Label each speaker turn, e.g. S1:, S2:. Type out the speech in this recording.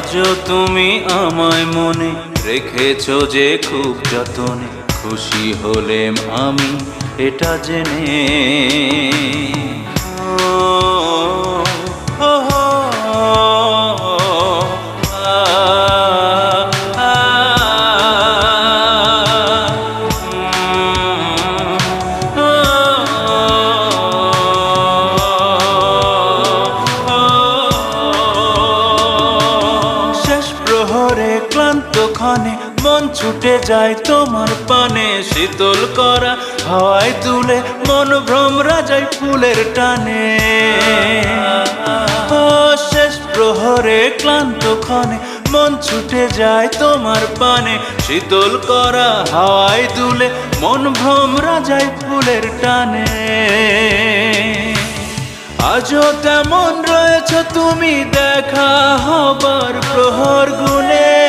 S1: আজও তুমি আমায় মনে রেখেছো যে খুব যতনে, খুশি হলেম আমি এটা জেনে। ক্লান্ত ক্ষণে মন ছুটে যায় তোমার পানে, শীতল করা হাওয়ায় তুলে মন ভ্রমরা যায় ফুলের টানে। শেষ প্রহরে ক্লান্ত ক্ষণে মন ছুটে যায় তোমার পানে, শীতল করা হাওয়ায় তুলে মন ভ্রমরা যায় ফুলের টানে। আজও তেমন রয়েছ তুমি দেখা হবার প্রহর।